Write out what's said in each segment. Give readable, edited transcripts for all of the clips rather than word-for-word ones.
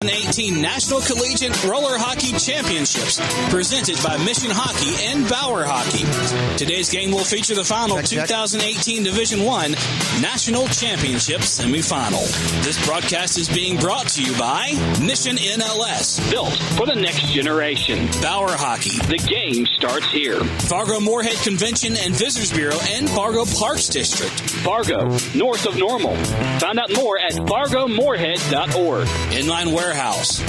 2018 National Collegiate Roller Hockey Championships, presented by Mission Hockey and Bauer Hockey. Today's game will feature the final 2018 Division I National Championship semifinal. This broadcast is being brought to you by Mission NLS, built for the next generation. Bauer Hockey, the game starts here. Fargo Moorhead Convention and Visitors Bureau and Fargo Parks District. Fargo, north of Normal. Find out more at fargomoorhead.org. Inline Warehouse.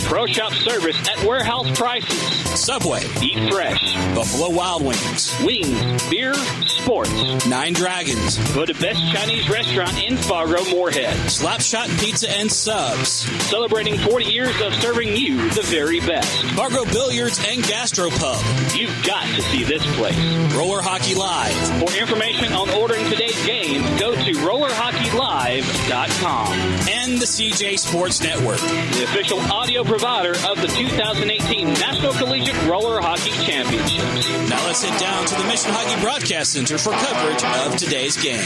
Pro Shop service at warehouse prices. Subway. Eat fresh. Buffalo Wild Wings. Wings, beer, sports. Nine Dragons. Go to Best Chinese Restaurant in Fargo Moorhead. Slapshot Pizza and Subs. Celebrating 40 years of serving you the very best. Fargo Billiards and Gastropub. You've got to see this place. Roller Hockey Live. For information on ordering today's game, go to rollerhockeylive.com. And the CJ Sports Network, the official audio provider of the 2018 National Collegiate Roller Hockey Championships. Now let's head down to the Mission Hockey Broadcast Center for coverage of today's game.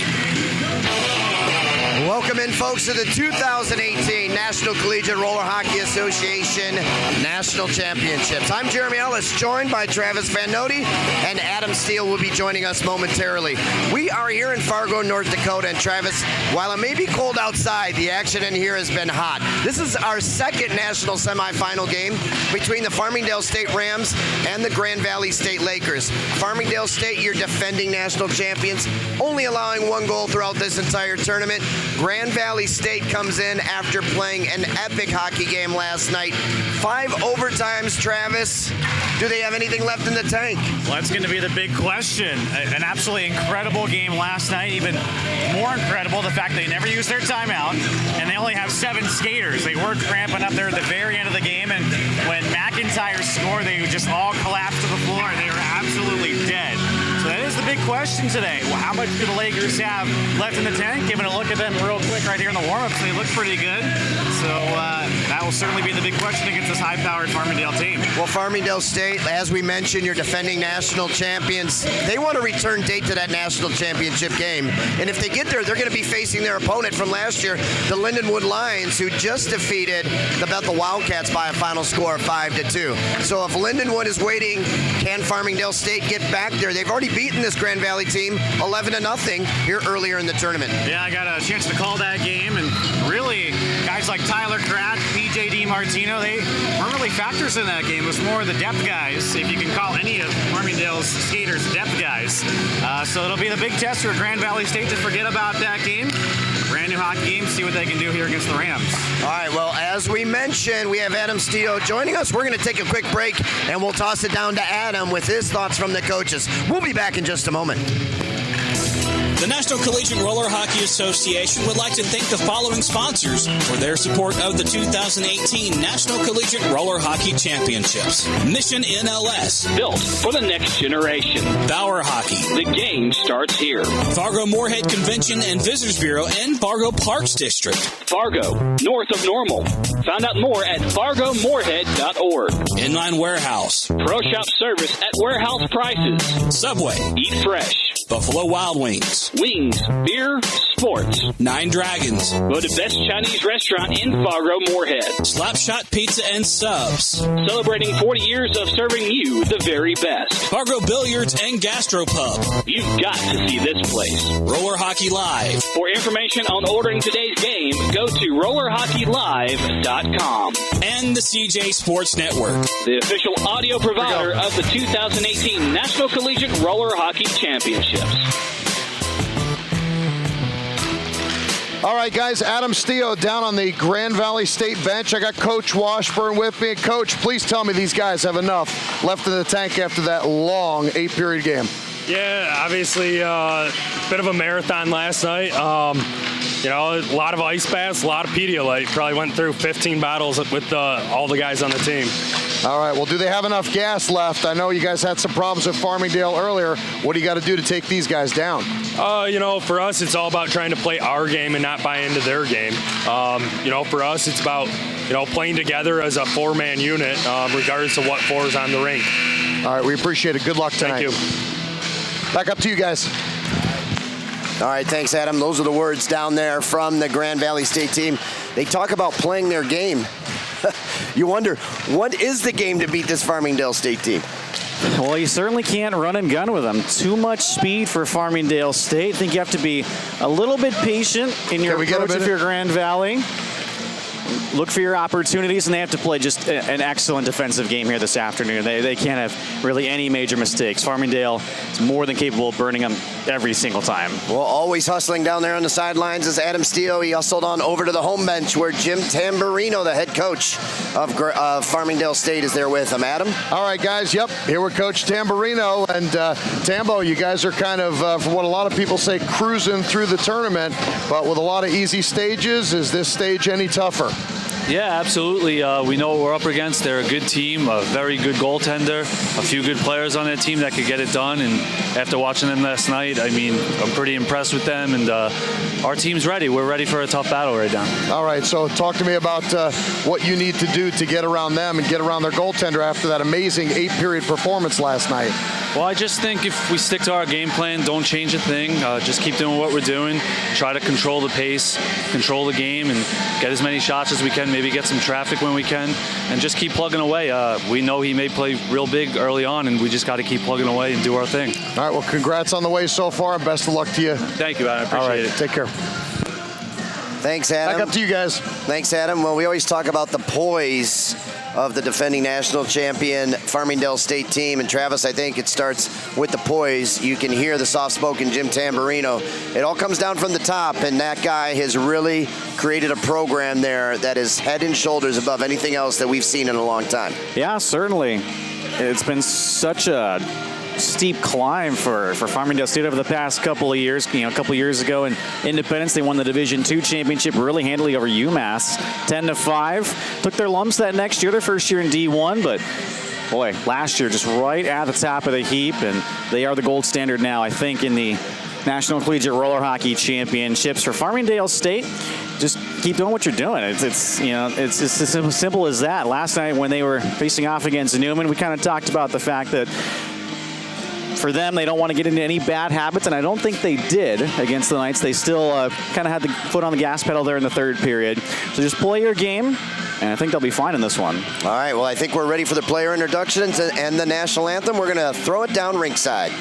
Welcome in, folks, to the 2018 National Collegiate Roller Hockey Association National Championships. I'm Jeremy Ellis, joined by Travis Van Nody, and Adam Steele will be joining us momentarily. We are here in Fargo, North Dakota, and Travis, while it may be cold outside, the action in here has been hot. This is our second national semifinal game between the Farmingdale State Rams and the Grand Valley State Lakers. Farmingdale State, your defending national champions, only allowing one goal throughout this entire tournament. Grand Valley State comes in after playing an epic hockey game last night. 5 overtimes, Travis. Do they have anything left in the tank? Well, that's going to be the big question. An absolutely incredible game last night. Even more incredible, the fact they never used their timeout, and they only have 7 skaters. They were cramping up there at the very end of the game, and when McIntyre scored, they just all collapsed to the floor. They were absolutely dead. So that is the big question today. Well, how much do the Lakers have left in the tank? Giving a look at them real quick right here in the warm-ups, they look pretty good. So that will certainly be the big question against this high-powered Farmingdale team. Well, Farmingdale State, as we mentioned, your defending national champions, they want a return date to that national championship game. And if they get there, they're going to be facing their opponent from last year, the Lindenwood Lions, who just defeated the Bethel Wildcats by a final score of 5-2. So if Lindenwood is waiting, can Farmingdale State get back there? They've already beaten this Grand Valley team 11-0 here earlier in the tournament. Yeah, I got a chance to call that game, and really, guys like Tyler Kratz, PJ DiMartino, they weren't really factors in that game. It was more the depth guys, if you can call any of Farmingdale's skaters depth guys. So it'll be the big test for Grand Valley State to forget about that game. Brand new hockey game, see what they can do here against the Rams. All right, well, as we mentioned, we have Adam Steele joining us. We're going to take a quick break, and we'll toss it down to Adam with his thoughts from the coaches. We'll be back in just a moment. The National Collegiate Roller Hockey Association would like to thank the following sponsors for their support of the 2018 National Collegiate Roller Hockey Championships. Mission NLS, built for the next generation. Bauer Hockey, the game starts here. Fargo Moorhead Convention and Visitors Bureau and Fargo Parks District. Fargo, north of Normal. Find out more at fargomoorhead.org. Inline Warehouse. Pro Shop service at warehouse prices. Subway, eat fresh. Buffalo Wild Wings. Wings, beer, sports. Nine Dragons. Go to Best Chinese Restaurant in Fargo Moorhead. Slapshot Pizza and Subs. Celebrating 40 years of serving you the very best. Fargo Billiards and Gastropub. You've got to see this place. Roller Hockey Live. For information on ordering today's game, go to rollerhockeylive.com. And the CJ Sports Network, the official audio provider of the 2018 National Collegiate Roller Hockey Championships. All right, guys, Adam Steele down on the Grand Valley State bench. I got Coach Washburn with me. Coach, please tell me these guys have enough left in the tank after that long 8-period game. Yeah, obviously a bit of a marathon last night. You know, a lot of ice baths, a lot of Pedialyte. Probably went through 15 bottles with all the guys on the team. All right, well, do they have enough gas left? I know you guys had some problems with Farmingdale earlier. What do you got to do to take these guys down? You know, for us, it's all about trying to play our game and not buy into their game. You know, for us, it's about, you know, playing together as a 4-man unit, regardless of what four is on the rink. All right, we appreciate it. Good luck tonight. Thank you. Back up to you guys. All right, thanks, Adam. Those are the words down there from the Grand Valley State team. They talk about playing their game. you wonder, what is the game to beat this Farmingdale State team? Well, you certainly can't run and gun with them. Too much speed for Farmingdale State. I think you have to be a little bit patient in your approach if you're Grand Valley. Look for your opportunities, and they have to play just an excellent defensive game here this afternoon. They can't have really any major mistakes. Farmingdale is more than capable of burning them every single time. Well, always hustling down there on the sidelines is Adam Steele. He hustled on over to the home bench where Jim Tamburino, the head coach of Farmingdale State, is there with him. Adam? All right, guys. Yep, here with Coach Tamburino. And Tambo, you guys are kind of, for what a lot of people say, cruising through the tournament, but with a lot of easy stages. Is this stage any tougher? Yeah, absolutely. We know what we're up against. They're a good team, a very good goaltender, a few good players on that team that could get it done. And after watching them last night, I mean, I'm pretty impressed with them. And our team's ready. We're ready for a tough battle right now. All right, so talk to me about what you need to do to get around them and get around their goaltender after that amazing 8-period performance last night. Well, I just think if we stick to our game plan, don't change a thing, just keep doing what we're doing, try to control the pace, control the game, and get as many shots as we can, maybe get some traffic when we can, and just keep plugging away. We know he may play real big early on, and we just got to keep plugging away and do our thing. All right, well, congrats on the way so far, and best of luck to you. Thank you, Adam. I appreciate it. Take care. Thanks, Adam. Back up to you guys. Thanks, Adam. Well, we always talk about the poise of the defending national champion Farmingdale State team. And Travis, I think it starts with the poise. You can hear the soft-spoken Jim Tamburino. It all comes down from the top, and that guy has really created a program there that is head and shoulders above anything else that we've seen in a long time. Yeah, certainly. It's been such a steep climb for Farmingdale State over the past couple of years. You know, a couple of years ago in Independence, they won the Division II championship really handily over UMass, 10-5. Took their lumps that next year, their first year in D1, but boy, last year just right at the top of the heap, and they are the gold standard now, I think, in the National Collegiate Roller Hockey Championships. For Farmingdale State, just keep doing what you're doing. It's as simple as that. Last night when they were facing off against Newman, we kind of talked about the fact that for them, they don't want to get into any bad habits, and I don't think they did against the Knights. They still kind of had the foot on the gas pedal there in the third period. So just play your game, and I think they'll be fine in this one. All right, well, I think we're ready for the player introductions and the national anthem. We're going to throw it down ringside.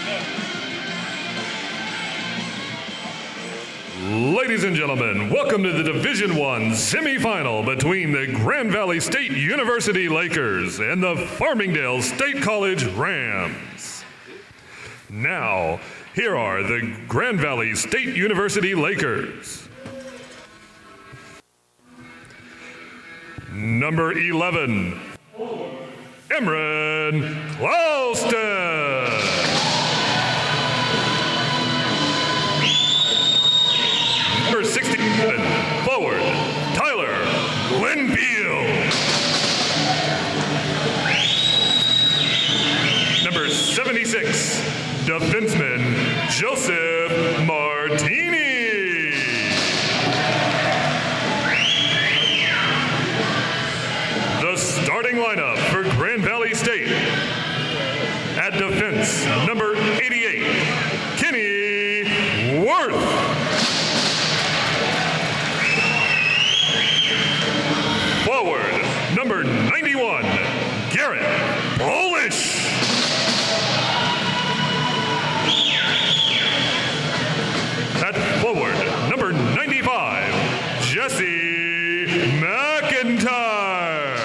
Ladies and gentlemen, welcome to the Division I semifinal between the Grand Valley State University Lakers and the Farmingdale State College Rams. Now, here are the Grand Valley State University Lakers. Number 11, Emran Clauston. Number 67, forward, Tyler Glenfield. Number 76, defenseman Joseph Martini. The starting lineup for Grand Valley State. At defense, number 88, Kenny Worth. Forward, number 91, Garrett Polish. At forward, number 95, Jesse McIntyre.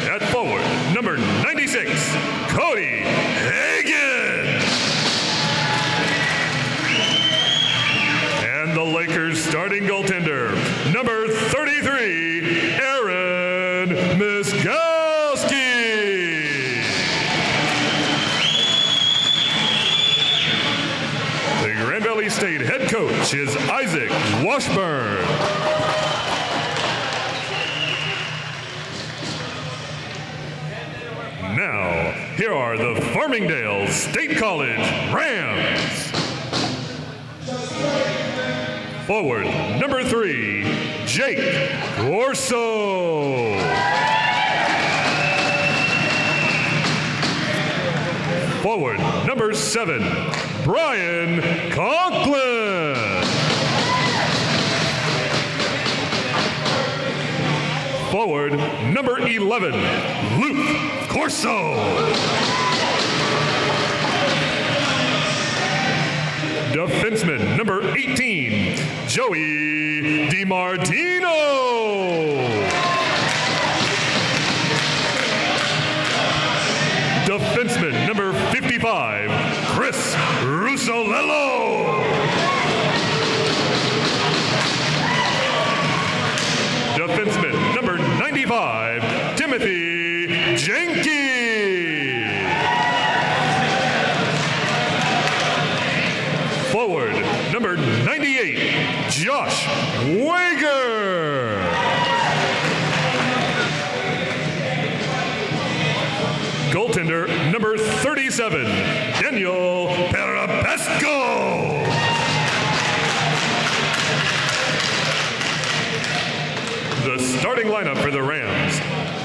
At forward, number 96, Cody Hagan. And the Lakers starting goaltender, number 33, Aaron Miskowski. The Grand Valley State head coach is Isaac Washburn. Now, here are the Farmingdale State College Rams. Forward, number 3, Jake Corso. Forward, number 7, Brian Conklin. Forward, number 11, Luke Corso. Defenseman, number 18, Joey DiMartino. Defenseman, number 55, Chris Russolello. Defenseman, number 95, Timothy Jenke. Forward, number 98, Josh Wager. Goaltender, number 37, Daniel Perapesco. The starting lineup for the Rams.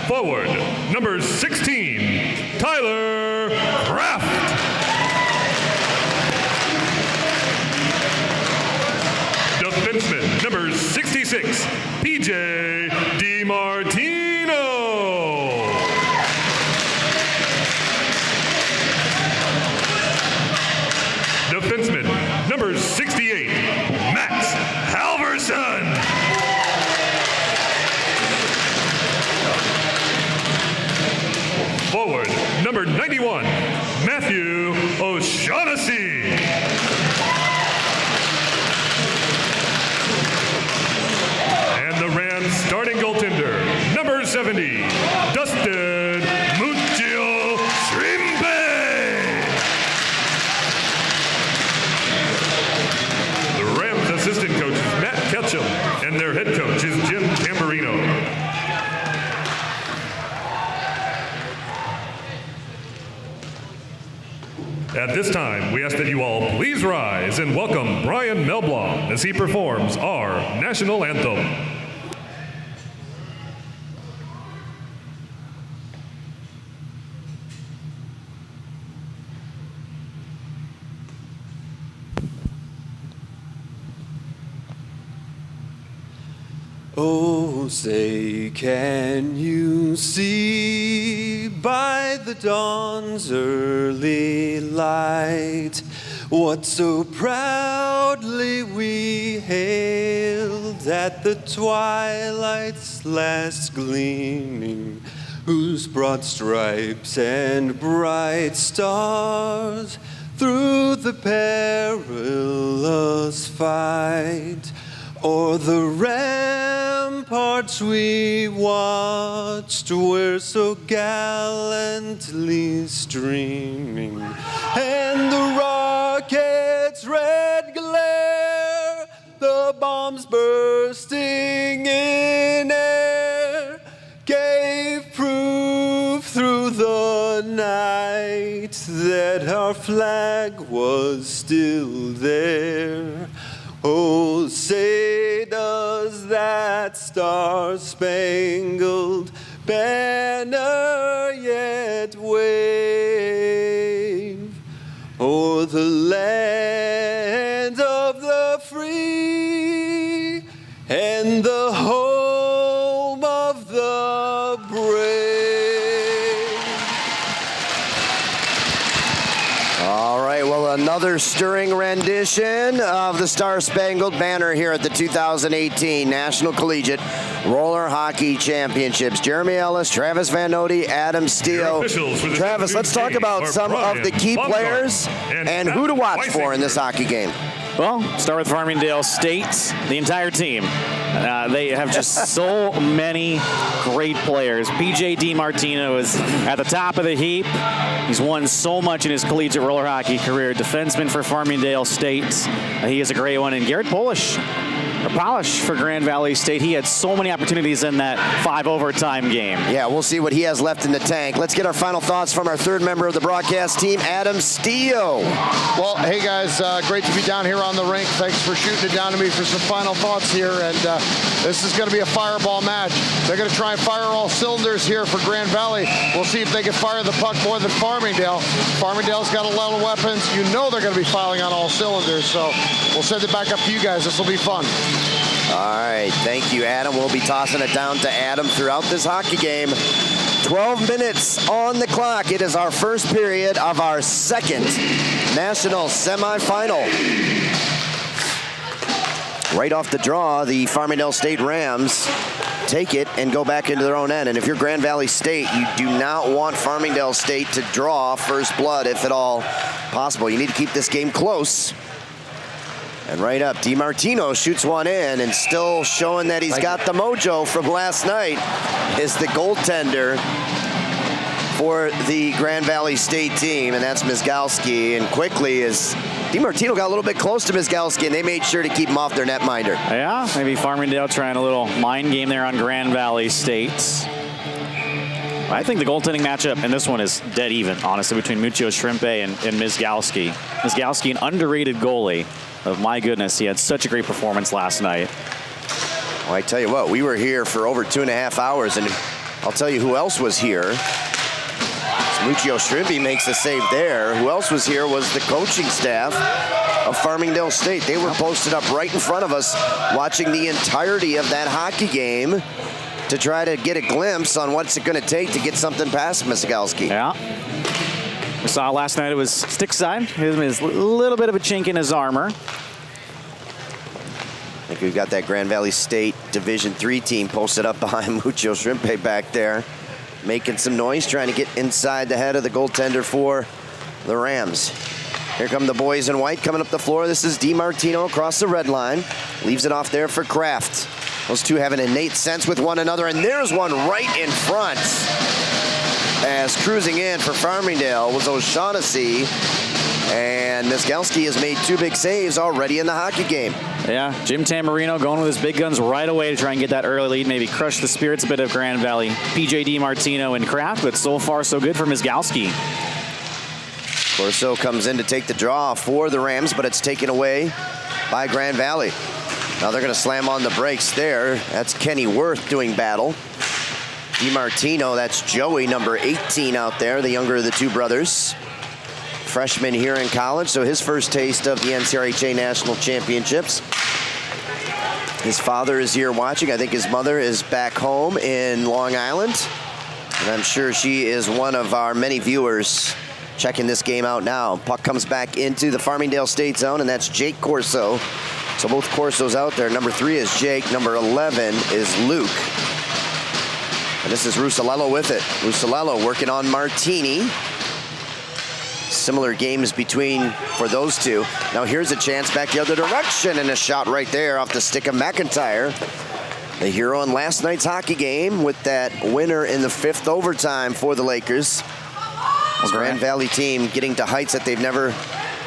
Forward, number 16, Tyler Kraft. Defenseman, number 66, PJ DiMartino. Defenseman, number 68, Max Halverson. Forward, number 91, Matthew O'Shaughnessy. And the Rams starting goaltender, number 70, Dustin Muccio Shrimpe. The Rams assistant coach is Matt Ketchum, and their head coach is Jim Tamburino. At this time, we ask that you all please rise and welcome Brian Melblom as he performs our national anthem. Oh, say, can you see by the dawn's early light what so proudly we hailed at the twilight's last gleaming, whose broad stripes and bright stars through the perilous fight o'er the ramparts we watched were so gallantly streaming, and the rocket's red glare, the bombs bursting in air, gave proof through the night that our flag was still there. Oh, say does that star-spangled banner yet wave o'er the land of the free and the home of the brave? All right, well, another stirring rendition of the Star-Spangled Banner here at the 2018 National Collegiate Roller Hockey Championships. Jeremy Ellis, Travis Van Note, Adam Steele. Travis, let's talk about some of the key players and who to watch for in this hockey game. Well, start with Farmingdale State, the entire team. They have just so many great players. PJ DiMartino is at the top of the heap. He's won so much in his collegiate roller hockey career. Defenseman for Farmingdale State. He is a great one. And Garrett Polish for Grand Valley State. He had so many opportunities in that 5 overtime game. Yeah, we'll see what he has left in the tank. Let's get our final thoughts from our third member of the broadcast team, Adam Steele. Well, hey guys, great to be down here on the rink. Thanks for shooting it down to me for some final thoughts here. And this is going to be a fireball match. They're going to try and fire all cylinders here for Grand Valley. We'll see if they can fire the puck more than Farmingdale. Farmingdale's got a lot of weapons. You know they're going to be firing on all cylinders. So we'll send it back up to you guys. This will be fun. All right, thank you, Adam. We'll be tossing it down to Adam throughout this hockey game. 12 minutes on the clock. It is our first period of our second national semifinal. Right off the draw, the Farmingdale State Rams take it and go back into their own end. And if you're Grand Valley State, you do not want Farmingdale State to draw first blood if at all possible. You need to keep this game close. And right up, DiMartino shoots one in, and still showing that he's got the mojo from last night is the goaltender for the Grand Valley State team, and that's Mizgalski. And quickly, as DiMartino got a little bit close to Mizgalski, and they made sure to keep him off their netminder. Yeah, maybe Farmingdale trying a little mind game there on Grand Valley State. I think the goaltending matchup, and this one is dead even, honestly, between Muccio Shrimpe and Mizgalski. Mizgalski, an underrated goalie. Of my goodness, he had such a great performance last night. Well, I tell you what, we were here for over 2.5 hours, and I'll tell you who else was here. Muccio Shrimpe makes a save there. Who else was here was the coaching staff of Farmingdale State. They were posted up right in front of us, watching the entirety of that hockey game to try to get a glimpse on what's it going to take to get something past Mizgalski. Yeah. We saw last night it was stick side. There's a little bit of a chink in his armor. I think we've got that Grand Valley State Division III team posted up behind Muccio Shrimpe back there, making some noise, trying to get inside the head of the goaltender for the Rams. Here come the boys in white coming up the floor. This is DiMartino across the red line. Leaves it off there for Kraft. Those two have an innate sense with one another, and there's one right in front. As cruising in for Farmingdale was O'Shaughnessy, and Mizgalski has made 2 big saves already in the hockey game. Yeah, Jim Tamarino going with his big guns right away to try and get that early lead, maybe crush the spirits a bit of Grand Valley. PJ DiMartino and Kraft, but so far so good for Mizgalski. Corso comes in to take the draw for the Rams, but it's taken away by Grand Valley. Now they're going to slam on the brakes there. That's Kenny Worth doing battle. DiMartino, that's Joey, number 18 out there, the younger of the two brothers. Freshman here in college, so his first taste of the NCRHA National Championships. His father is here watching. I think his mother is back home in Long Island. And I'm sure she is one of our many viewers checking this game out now. Puck comes back into the Farmingdale State zone, and that's Jake Corso. So both Corsos out there. Number 3 is Jake. Number 11 is Luke. And this is Russalello with it. Russalello working on Martini. Similar games for those two. Now here's a chance back the other direction, and a shot right there off the stick of McIntyre. The hero in last night's hockey game with that winner in the 5th overtime for the Lakers. The Grand Valley team getting to heights that they've never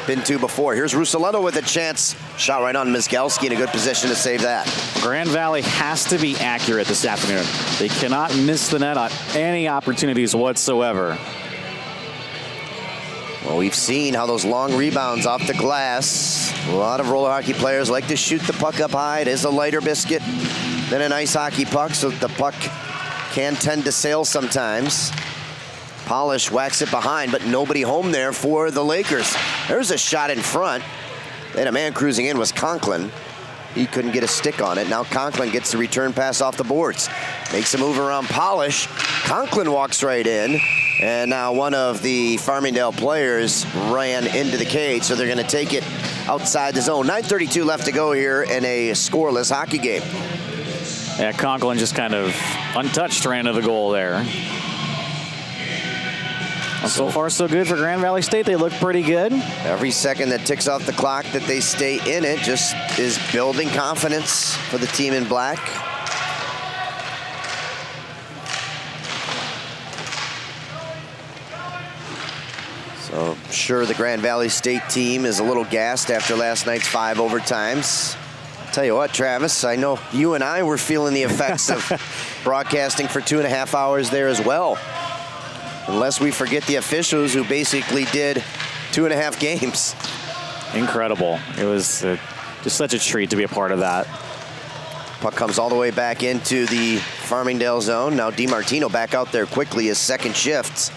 been to before. Here's Russalello with a chance. Shot right on Mizgalski in a good position to save that. Grand Valley has to be accurate this afternoon. They cannot miss the net on any opportunities whatsoever. Well, we've seen how those long rebounds off the glass. A lot of roller hockey players like to shoot the puck up high. It is a lighter biscuit than an ice hockey puck, so the puck can tend to sail sometimes. Polish whacks it behind, but nobody home there for the Lakers. There's a shot in front. They had a man cruising in, was Conklin. He couldn't get a stick on it. Now Conklin gets the return pass off the boards. Makes a move around Polish. Conklin walks right in. And now one of the Farmingdale players ran into the cage, so they're going to take it outside the zone. 9:32 left to go here in a scoreless hockey game. Yeah, Conklin just kind of untouched ran to the goal there. So far, so good for Grand Valley State. They look pretty good. Every second that ticks off the clock that they stay in it just is building confidence for the team in black. So I'm sure the Grand Valley State team is a little gassed after last night's 5 overtimes. I'll tell you what, Travis, I know you and I were feeling the effects of broadcasting for 2.5 hours there as well. Unless we forget the officials who basically did 2.5 games. Incredible. It was just such a treat to be a part of that. Puck comes all the way back into the Farmingdale zone. Now DiMartino back out there quickly, his second shift.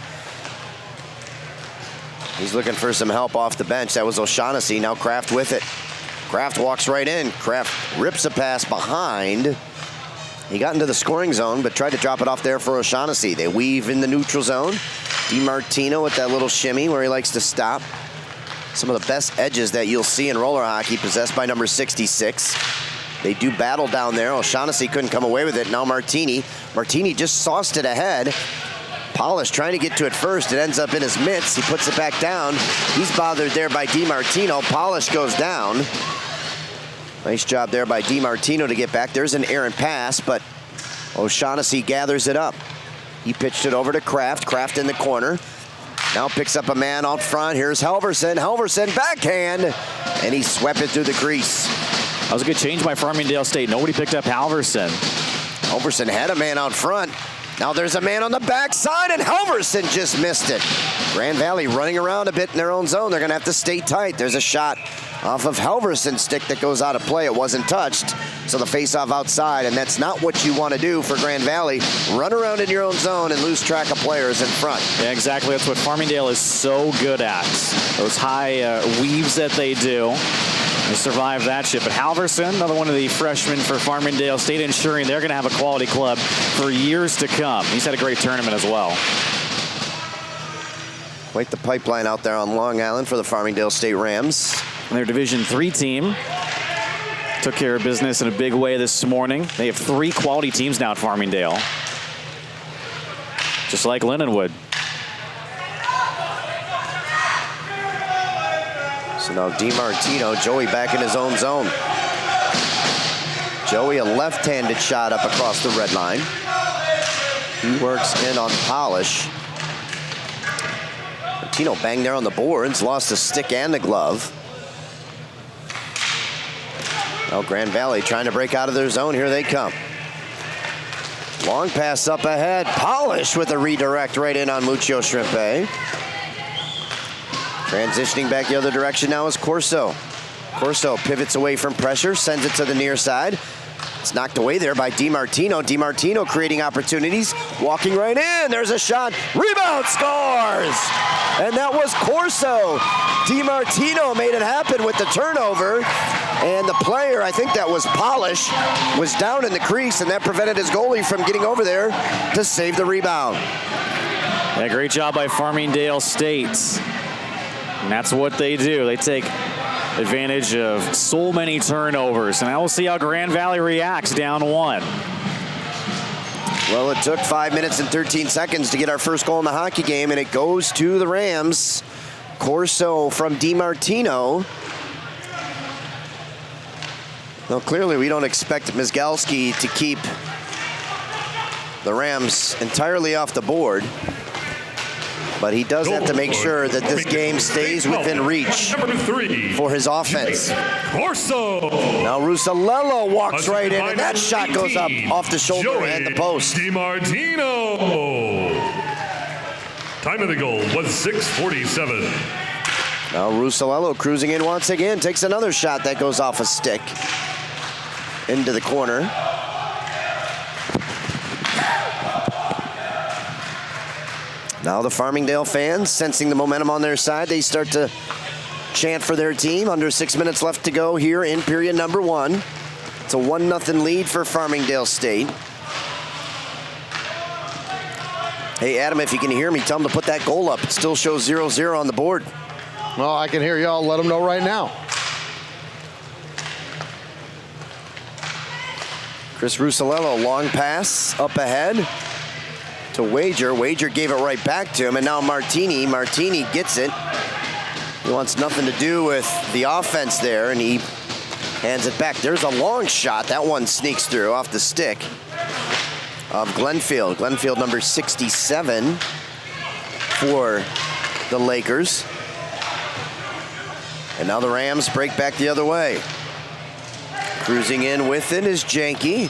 He's looking for some help off the bench. That was O'Shaughnessy. Now Kraft with it. Kraft walks right in. Kraft rips a pass behind. He got into the scoring zone, but tried to drop it off there for O'Shaughnessy. They weave in the neutral zone. DiMartino with that little shimmy where he likes to stop. Some of the best edges that you'll see in roller hockey possessed by number 66. They do battle down there. O'Shaughnessy couldn't come away with it. Now Martini just sauced it ahead. Polish trying to get to it first. It ends up in his mitts. He puts it back down. He's bothered there by DiMartino. Polish goes down. Nice job there by DiMartino to get back. There's an errant pass, but O'Shaughnessy gathers it up. He pitched it over to Kraft. Kraft in the corner. Now picks up a man out front. Here's Halverson. Halverson backhand, and he swept it through the crease. That was a good change by Farmingdale State. Nobody picked up Halverson. Halverson had a man out front. Now there's a man on the backside, and Halverson just missed it. Grand Valley running around a bit in their own zone. They're going to have to stay tight. There's a shot off of Halverson's stick that goes out of play. It wasn't touched, so the face-off outside, and that's not what you want to do for Grand Valley. Run around in your own zone and lose track of players in front. Yeah, exactly. That's what Farmingdale is so good at. Those high weaves that they do. They survive that shit. But Halverson, another one of the freshmen for Farmingdale State, ensuring they're going to have a quality club for years to come. He's had a great tournament as well. Quite the pipeline out there on Long Island for the Farmingdale State Rams. And their Division III team took care of business in a big way this morning. They have 3 quality teams now at Farmingdale. Just like Lindenwood. So now DiMartino, Joey back in his own zone. Joey, a left-handed shot up across the red line. He works in on Polish. Martino banged there on the boards, lost the stick and the glove. Now Grand Valley trying to break out of their zone. Here they come. Long pass up ahead. Polish with a redirect right in on Muccio Shrimpe. Transitioning back the other direction now is Corso. Corso pivots away from pressure, sends it to the near side. It's knocked away there by DiMartino. DiMartino creating opportunities, walking right in. There's a shot. Rebound, scores! And that was Corso. DiMartino made it happen with the turnover. And the player, I think that was Polish, was down in the crease, and that prevented his goalie from getting over there to save the rebound. Yeah, great job by Farmingdale State. And that's what they do. They take advantage of so many turnovers. And now we'll see how Grand Valley reacts down 1. Well, it took 5 minutes and 13 seconds to get our first goal in the hockey game, and it goes to the Rams. Corso from DiMartino. Well, clearly we don't expect Mizgalski to keep the Rams entirely off the board. But he does have to make sure that this game stays within reach for his offense. Corso. Now Russalello walks right in, and that shot goes up off the shoulder and the post. DiMartino. Time of the goal was 6:47. Now Russalello cruising in once again, takes another shot that goes off a stick into the corner. Now the Farmingdale fans, sensing the momentum on their side, they start to chant for their team. Under 6 minutes left to go here in period number 1. It's a 1-0 lead for Farmingdale State. Hey, Adam, if you can hear me, tell them to put that goal up. It still shows 0-0 on the board. Well, I can hear y'all. Let them know right now. Chris Russalello, long pass up ahead to Wager. Wager gave it right back to him, and now Martini. Martini gets it. He wants nothing to do with the offense there, and he hands it back. There's a long shot. That one sneaks through off the stick of Glenfield. Glenfield number 67 for the Lakers. And now the Rams break back the other way. Cruising in with it is Janke.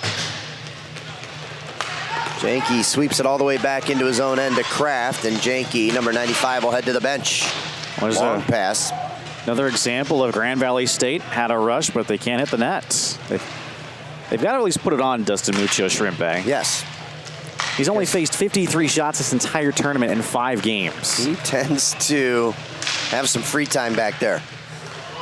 Janke sweeps it all the way back into his own end to Kraft, and Janke, number 95, will head to the bench. Long pass. Another example of Grand Valley State had a rush, but they can't hit the net. They've got to at least put it on Dustin Muccio Shrimpe. Yes. He's only faced 53 shots this entire tournament in 5 games. He tends to have some free time back there.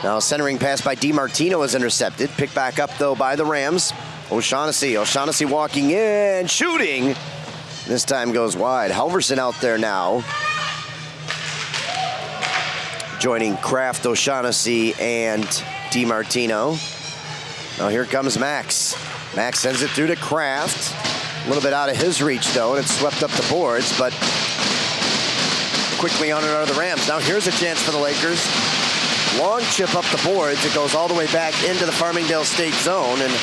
Now centering pass by DiMartino is intercepted. Picked back up, though, by the Rams. O'Shaughnessy walking in, shooting. This time goes wide. Halverson out there now. Joining Kraft, O'Shaughnessy, and DiMartino. Now here comes Max. Max sends it through to Kraft. A little bit out of his reach, though, and it's swept up the boards, but quickly on and out of the Rams. Now here's a chance for the Lakers. Long chip up the boards. It goes all the way back into the Farmingdale State zone, and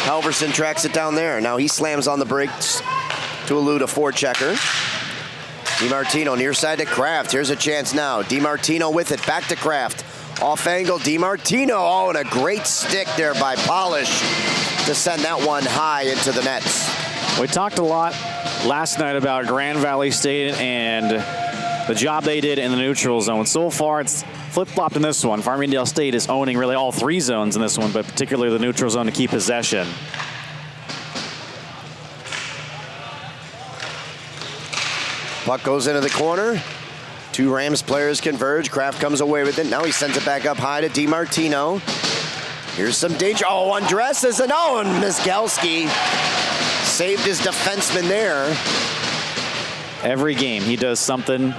Halverson tracks it down there. Now he slams on the brakes to elude a forechecker. DiMartino near side to Kraft. Here's a chance now. DiMartino with it. Back to Kraft. Off angle, DiMartino. Oh, and a great stick there by Polish to send that one high into the nets. We talked a lot last night about Grand Valley State and the job they did in the neutral zone. So far, it's flip-flopped in this one. Farmingdale State is owning really all three zones in this one, but particularly the neutral zone to keep possession. Puck goes into the corner. Two Rams players converge. Kraft comes away with it. Now he sends it back up high to DiMartino. Here's some danger. Oh, undresses and and Mizgalski saved his defenseman there. Every game he does something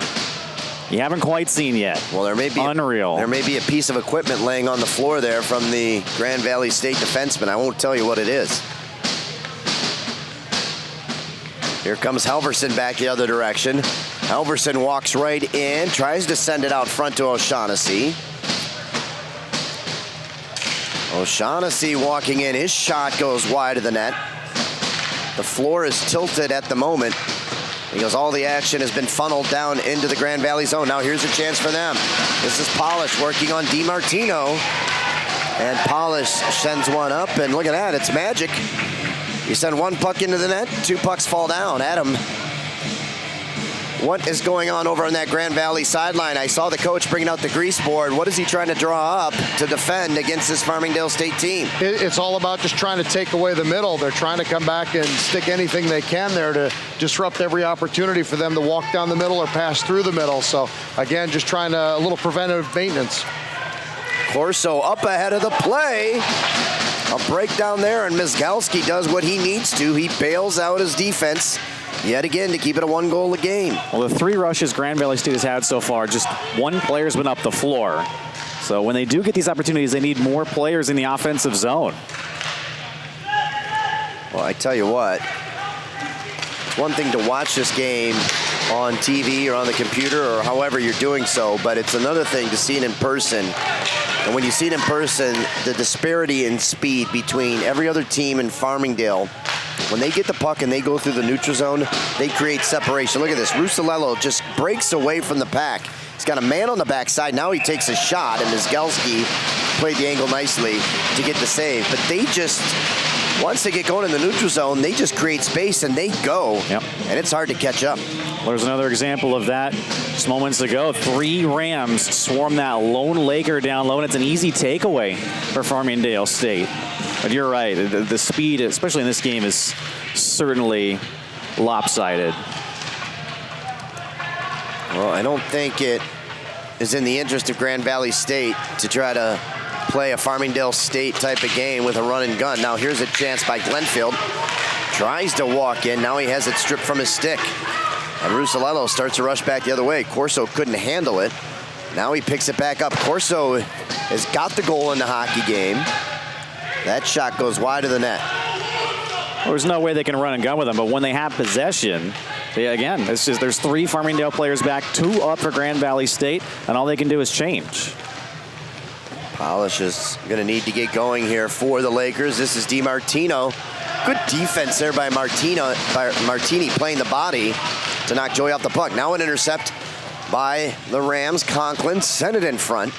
you haven't quite seen yet. Well, there may be unreal. There may be a piece of equipment laying on the floor there from the Grand Valley State defenseman. I won't tell you what it is. Here comes Halverson back the other direction. Halverson walks right in, tries to send it out front to O'Shaughnessy. O'Shaughnessy walking in. His shot goes wide of the net. The floor is tilted at the moment because all the action has been funneled down into the Grand Valley zone. Now here's a chance for them. This is Polish working on DiMartino. And Polish sends one up, and look at that, it's magic. You send one puck into the net, two pucks fall down. Adam, what is going on over on that Grand Valley sideline? I saw the coach bringing out the grease board. What is he trying to draw up to defend against this Farmingdale State team? It's all about just trying to take away the middle. They're trying to come back and stick anything they can there to disrupt every opportunity for them to walk down the middle or pass through the middle. So, again, just trying to, a little preventive maintenance. Corso up ahead of the play. A breakdown there, and Mizgalski does what he needs to. He bails out his defense yet again to keep it a one-goal a game. Well, the three rushes Grand Valley State has had so far, just one player's been up the floor. So when they do get these opportunities, they need more players in the offensive zone. Well, I tell you what, it's one thing to watch this game on TV or on the computer or however you're doing so, but it's another thing to see it in person. And when you see it in person, the disparity in speed between every other team in Farmingdale, when they get the puck and they go through the neutral zone, they create separation. Look at this. Russalello just breaks away from the pack. He's got a man on the backside. Now he takes a shot, and Mizgalski played the angle nicely to get the save. But they just, once they get going in the neutral zone, they just create space and they go. Yep. And it's hard to catch up. There's another example of that just moments ago. Three Rams swarm that lone Laker down low, and it's an easy takeaway for Farmingdale State. But you're right, the speed, especially in this game, is certainly lopsided. Well, I don't think it is in the interest of Grand Valley State to try to play a Farmingdale State type of game with a run and gun. Now here's a chance by Glenfield. Tries to walk in. Now he has it stripped from his stick. And Russalello starts to rush back the other way. Corso couldn't handle it. Now he picks it back up. Corso has got the goal in the hockey game. That shot goes wide of the net. There's no way they can run and gun with them, but when they have possession, again, it's just there's three Farmingdale players back, two up for Grand Valley State, and all they can do is change. Polish is going to need to get going here for the Lakers. This is DiMartino. Good defense there by Martini playing the body to knock Joey off the puck. Now an intercept by the Rams. Conklin sent it in front.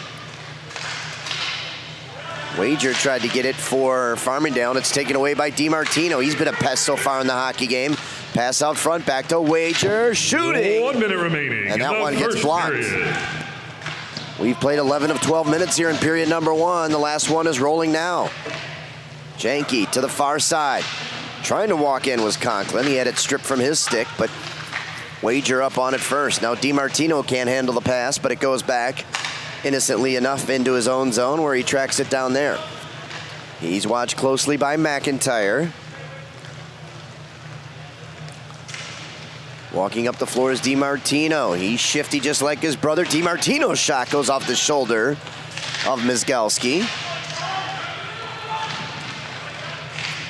Wager tried to get it for Farmingdale, and it's taken away by DiMartino. He's been a pest so far in the hockey game. Pass out front, back to Wager, shooting. 1 minute remaining. And that one gets first blocked. period. We've played 11 of 12 minutes here in period number one. The last one is rolling now. Janke to the far side. Trying to walk in was Conklin. He had it stripped from his stick, but Wager up on it first. Now DiMartino can't handle the pass, but it goes back innocently enough into his own zone where he tracks it down there. He's watched closely by McIntyre. Walking up the floor is DiMartino. He's shifty just like his brother. DiMartino's shot goes off the shoulder of Mizgalski.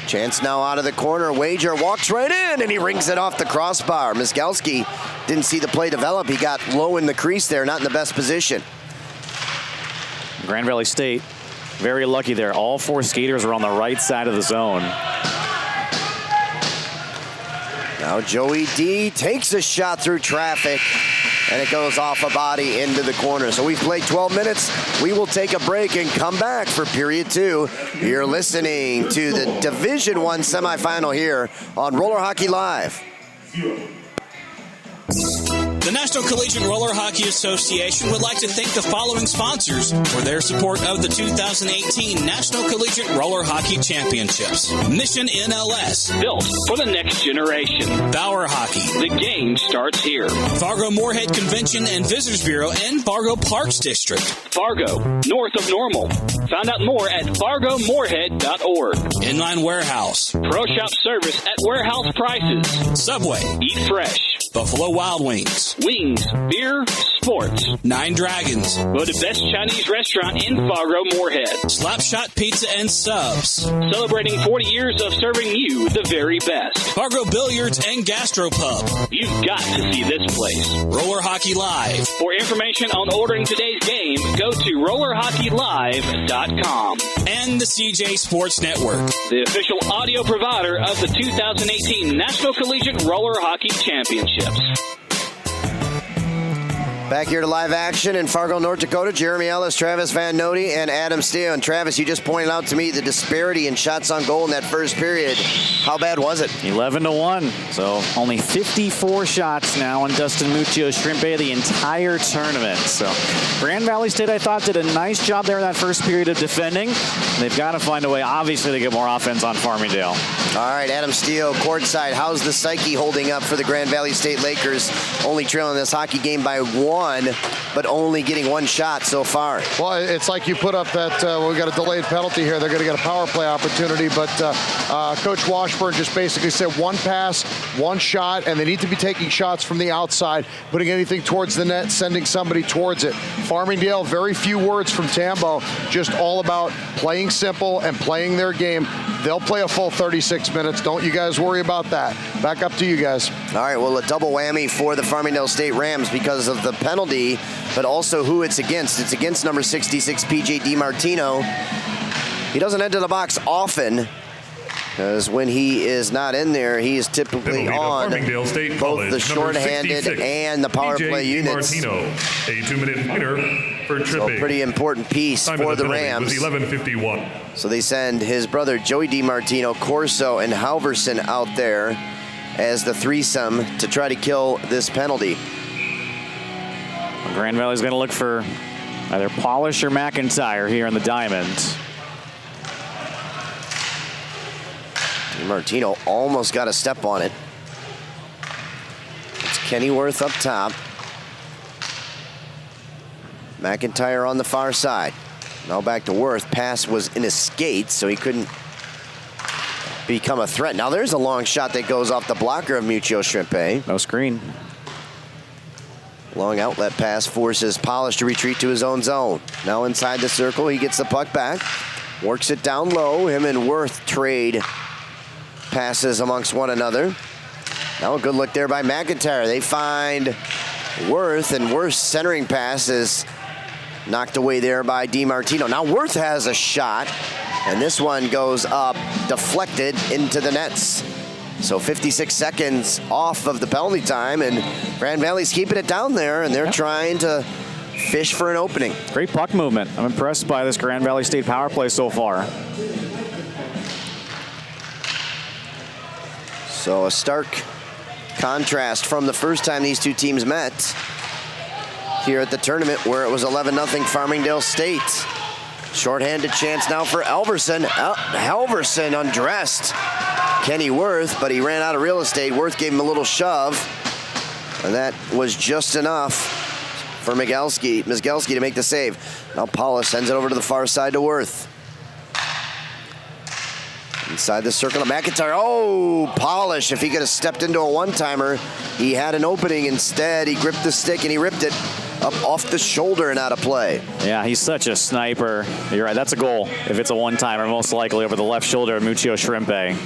Chance now out of the corner. Wager walks right in, and he rings it off the crossbar. Mizgalski didn't see the play develop. He got low in the crease there, not in the best position. Grand Valley State, very lucky there. All 4 skaters are on the right side of the zone. Now Joey D takes a shot through traffic, and it goes off a body into the corner. So we've played 12 minutes. We will take a break and come back for period 2. You're listening to the Division I semifinal here on Roller Hockey Live. The National Collegiate Roller Hockey Association would like to thank the following sponsors for their support of the 2018 National Collegiate Roller Hockey Championships. Mission NLS, built for the next generation. Bauer Hockey, the game starts here. Fargo Moorhead Convention and Visitors Bureau and Fargo Parks District. Fargo, north of Normal. Find out more at fargomoorhead.org. Inline Warehouse. Pro Shop service at warehouse prices. Subway, eat fresh. Buffalo Wild Wings. Wings, beer, sports. Nine Dragons. Voted best Chinese restaurant in Fargo Moorhead. Slapshot Pizza and Subs. Celebrating 40 years of serving you the very best. Fargo Billiards and Gastropub. You've got to see this place. Roller Hockey Live. For information on ordering today's game, go to rollerhockeylive.com. And the CJ Sports Network, the official audio provider of the 2018 National Collegiate Roller Hockey Championships. Back here to live action in Fargo, North Dakota. Jeremy Ellis, Travis Van Noti, and Adam Steele. And Travis, you just pointed out to me the disparity in shots on goal in that first period. How bad was it? 11-1. So only 54 shots now on Dustin Muccio Shrimpe the entire tournament. So Grand Valley State, I thought, did a nice job there in that first period of defending. They've got to find a way, obviously, to get more offense on Farmingdale. All right, Adam Steele, courtside. How's the psyche holding up for the Grand Valley State Lakers? Only trailing this hockey game by 1, but only getting 1 shot so far. Well, it's like you put up that, we got a delayed penalty here. They're going to get a power play opportunity, but Coach Washburn just basically said 1 pass, 1 shot, and they need to be taking shots from the outside, putting anything towards the net, sending somebody towards it. Farmingdale, very few words from Tambo, just all about playing simple and playing their game. They'll play a full 36 minutes. Don't you guys worry about that. Back up to you guys. All right, well, a double whammy for the Farmingdale State Rams because of the penalty, but also who it's against. It's against number 66, PJ DiMartino. He doesn't enter the box often, because when he is not in there, he is typically on both the shorthanded and the power play units. DiMartino, a 2-minute minor for tripping. So a pretty important piece for the Rams. 11:51. So they send his brother Joey DiMartino, Corso, and Halverson out there as the threesome to try to kill this penalty. Grand Valley's going to look for either Polish or McIntyre here in the diamond. DiMartino almost got a step on it. It's Kennyworth up top. McIntyre on the far side. Now back to Worth. Pass was in his skates, so he couldn't become a threat. Now there's a long shot that goes off the blocker of Muccio Shrimpe. No screen. Long outlet pass forces Polish to retreat to his own zone. Now inside the circle, he gets the puck back. Works it down low. Him and Worth trade passes amongst one another. Now a good look there by McIntyre. They find Worth, and Worth's centering pass is knocked away there by DiMartino. Now Worth has a shot, and this one goes up, deflected into the nets. So 56 seconds off of the penalty time, and Grand Valley's keeping it down there, and they're trying to fish for an opening. Great puck movement. I'm impressed by this Grand Valley State power play so far. So a stark contrast from the first time these two teams met here at the tournament, where it was 11-0 Farmingdale State. Shorthanded chance now for Halverson. Halverson undressed Kenny Worth, but he ran out of real estate. Worth gave him a little shove, and that was just enough for Mizgalski. Mizgalski to make the save. Now Polish sends it over to the far side to Worth. Inside the circle of McIntyre. Oh, Polish. If he could have stepped into a one-timer, he had an opening. Instead, he gripped the stick and he ripped it up off the shoulder and out of play. Yeah, he's such a sniper. You're right, that's a goal. If it's a one-timer, most likely over the left shoulder of Muccio Shrimpe.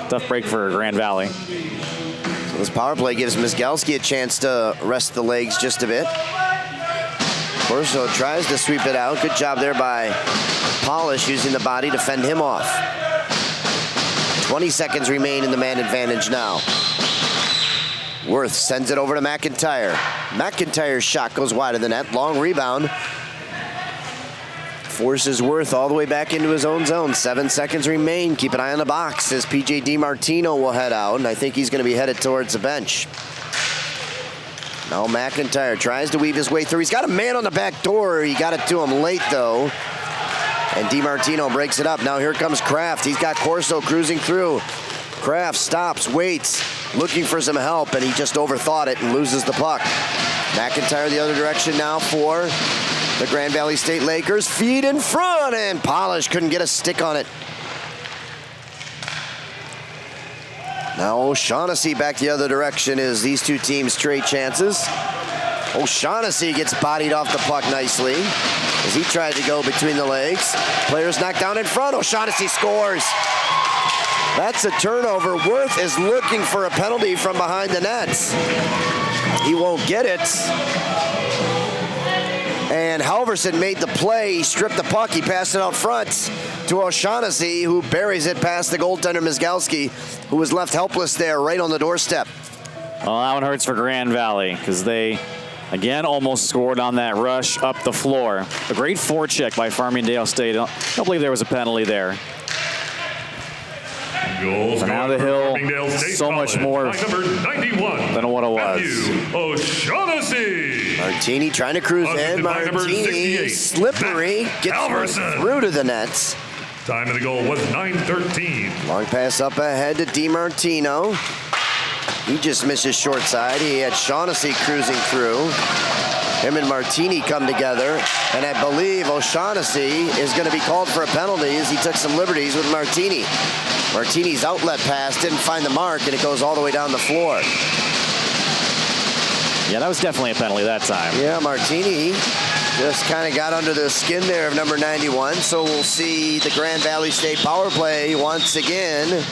Tough break for Grand Valley. So this power play gives Mizgalski a chance to rest the legs just a bit. Corso tries to sweep it out. Good job there by Polish using the body to fend him off. 20 seconds remain in the man advantage now. Worth sends it over to McIntyre. McIntyre's shot goes wide of the net. Long rebound. Forces Worth all the way back into his own zone. 7 seconds remain. Keep an eye on the box as PJ DiMartino will head out, and I think he's going to be headed towards the bench. Now McIntyre tries to weave his way through. He's got a man on the back door. He got it to him late, though. And DiMartino breaks it up. Now here comes Kraft. He's got Corso cruising through. Kraft stops, waits, looking for some help, and he just overthought it and loses the puck. McIntyre the other direction now for the Grand Valley State Lakers. Feed in front, and Polish couldn't get a stick on it. Now O'Shaughnessy back the other direction as these two teams trade chances. O'Shaughnessy gets bodied off the puck nicely as he tried to go between the legs. Players knocked down in front. O'Shaughnessy scores. That's a turnover. Worth is looking for a penalty from behind the nets. He won't get it. And Halverson made the play. He stripped the puck. He passed it out front to O'Shaughnessy, who buries it past the goaltender Mizgalski, who was left helpless there right on the doorstep. Well, that one hurts for Grand Valley because they, again, almost scored on that rush up the floor. A great forecheck by Farmingdale State. I don't believe there was a penalty there. Goals now the hill, so much more than what it was. O'Shaughnessy. Martini trying to cruise in. Martini, slippery, gets through to the nets. Time of the goal was 9:13. Long pass up ahead to DiMartino. He just missed his short side. He had Shaughnessy cruising through. Him and Martini come together, and I believe O'Shaughnessy is going to be called for a penalty as he took some liberties with Martini. Martini's outlet pass didn't find the mark, and it goes all the way down the floor. Yeah, that was definitely a penalty that time. Yeah, Martini just kind of got under the skin there of number 91, so we'll see the Grand Valley State power play once again.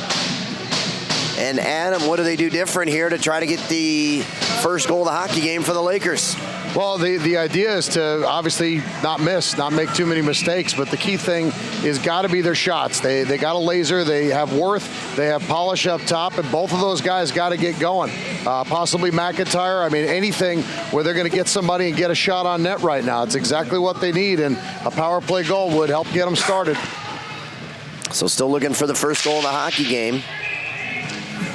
And Adam, what do they do different here to try to get the first goal of the hockey game for the Lakers? Well, the idea is to obviously not miss, not make too many mistakes, but the key thing is got to be their shots. They got a laser, they have Worth, they have Polish up top, and both of those guys got to get going. Possibly McIntyre. I mean, anything where they're going to get somebody and get a shot on net right now. It's exactly what they need, and a power play goal would help get them started. So still looking for the first goal of the hockey game.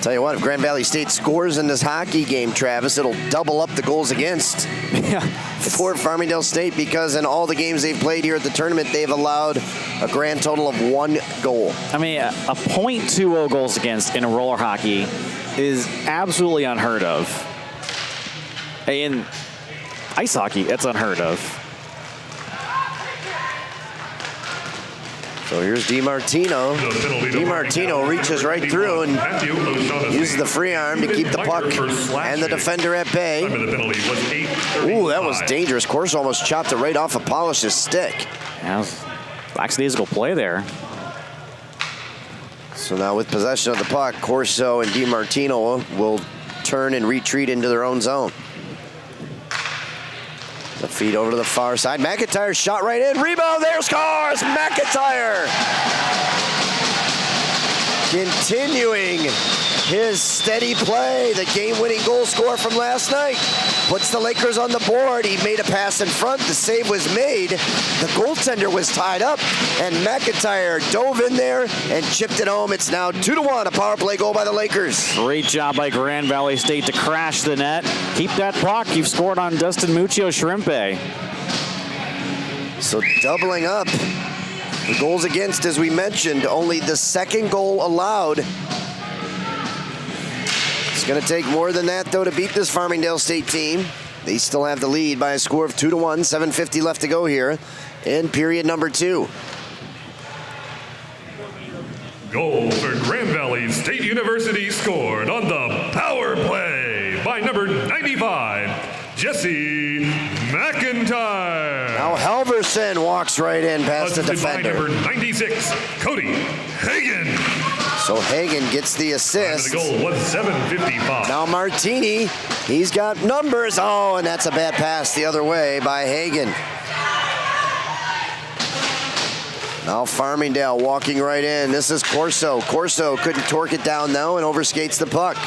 Tell you what, if Grand Valley State scores in this hockey game, Travis, it'll double up the goals against for Farmingdale State, because in all the games they've played here at the tournament, they've allowed a grand total of 1 goal. I mean, a .20 goals against in roller hockey is absolutely unheard of. In ice hockey, it's unheard of. So here's DiMartino. DiMartino reaches right through and uses the free arm to keep the puck and the defender at bay. Ooh, that was dangerous. Corso almost chopped it right off of Polish's stick. Yeah, lackadaisical play there. So now with possession of the puck, Corso and DiMartino will turn and retreat into their own zone. The feed over to the far side. McIntyre shot right in. Rebound there. Scores. McIntyre. Continuing his steady play. The game-winning goal scorer from last night. Puts the Lakers on the board. He made a pass in front. The save was made. The goaltender was tied up. And McIntyre dove in there and chipped it home. It's now 2-1. A power play goal by the Lakers. Great job by Grand Valley State to crash the net. Keep that puck. You've scored on Dustin Muccio Shrimpe. So doubling up. The goals against, as we mentioned, only the second goal allowed. It's going to take more than that, though, to beat this Farmingdale State team. They still have the lead by a score of 2-1, 7:50 left to go here in period number 2. Goal for Grand Valley State University scored on the power play by number 95, Jesse McIntyre. Now Halverson walks right in past the defender. By number 96, Cody Hagan. So Hagan gets the assist. The goal was 7:55. Now Martini, he's got numbers. Oh, and that's a bad pass the other way by Hagan. Now Farmingdale walking right in. This is Corso. Corso couldn't torque it down though and overskates the puck.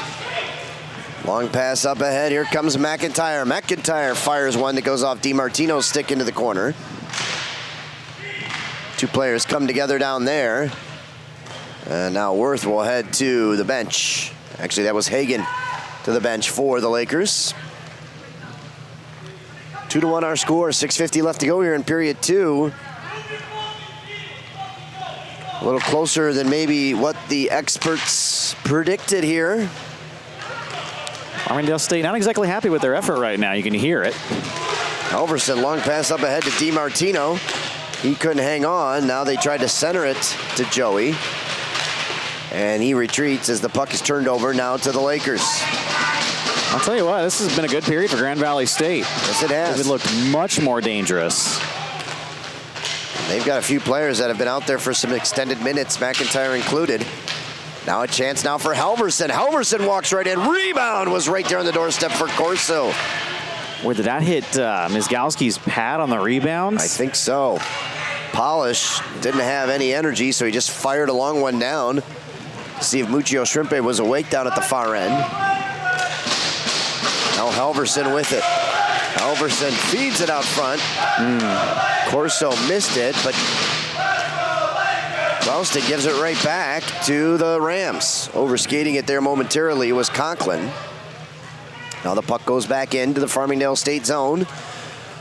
Long pass up ahead. Here comes McIntyre. McIntyre fires one that goes off DiMartino's stick into the corner. Two players come together down there. And now Worth will head to the bench. Actually, that was Hagan to the bench for the Lakers. 2-1 our score. 6:50 left to go here in period 2. A little closer than maybe what the experts predicted here. Farmingdale State not exactly happy with their effort right now. You can hear it. Halverson, long pass up ahead to DiMartino. He couldn't hang on. Now they tried to center it to Joey. And he retreats as the puck is turned over now to the Lakers. I'll tell you what, this has been a good period for Grand Valley State. Yes, it has. They've looked much more dangerous. They've got a few players that have been out there for some extended minutes, McIntyre included. Now a chance now for Halverson. Halverson walks right in. Rebound was right there on the doorstep for Corso. Where did that hit Mizgalski's pad on the rebound? I think so. Polish didn't have any energy, so he just fired a long one down. See if Muccio Shrimpe was awake down at the far end. Now Halverson with it. Halverson feeds it out front. Corso missed it, but Ralston gives it right back to the Rams. Overskating it there momentarily was Conklin. Now the puck goes back into the Farmingdale State zone.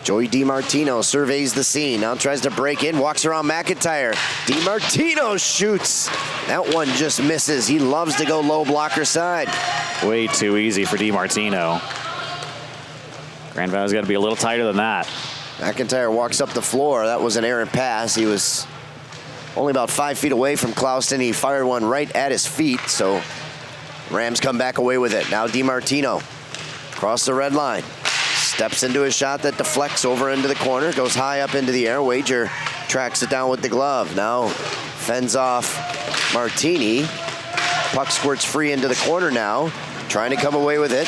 Joey DiMartino surveys the scene. Now tries to break in, walks around McIntyre. DiMartino shoots. That one just misses. He loves to go low blocker side. Way too easy for DiMartino. Grand Valley's got to be a little tighter than that. McIntyre walks up the floor. That was an errant pass. He was only about 5 feet away from Clouston. He fired one right at his feet, so Rams come back away with it. Now DiMartino across the red line. Steps into a shot that deflects over into the corner, goes high up into the air. Wager tracks it down with the glove. Now fends off Martini. Puck squirts free into the corner now. Trying to come away with it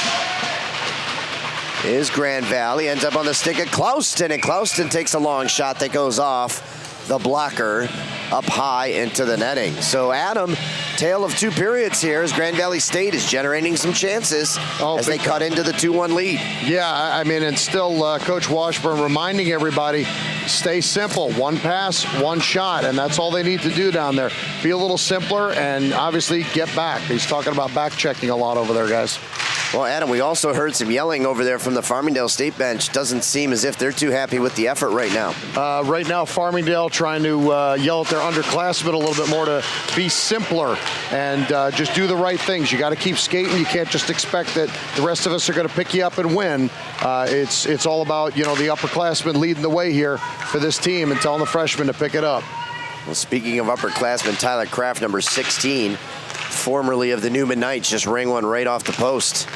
is Grand Valley. Ends up on the stick of Clouston, and Clouston takes a long shot that goes off the blocker up high into the netting. So Adam, tale of two periods here as Grand Valley State is generating some chances as they cut into the 2-1 lead. Yeah, I mean, and still Coach Washburn reminding everybody, stay simple. One pass, one shot, and that's all they need to do down there. Be a little simpler and obviously get back. He's talking about back checking a lot over there, guys. Well, Adam, we also heard some yelling over there from the Farmingdale State bench. Doesn't seem as if they're too happy with the effort right now. Right now, Farmingdale trying to yell at their underclassmen a little bit more to be simpler and just do the right things. You got to keep skating. You can't just expect that the rest of us are going to pick you up and win. It's all about, you know, the upperclassmen leading the way here for this team and telling the freshmen to pick it up. Well, speaking of upperclassmen, Tyler Kraft, number 16, formerly of the Newman Knights, just rang one right off the post.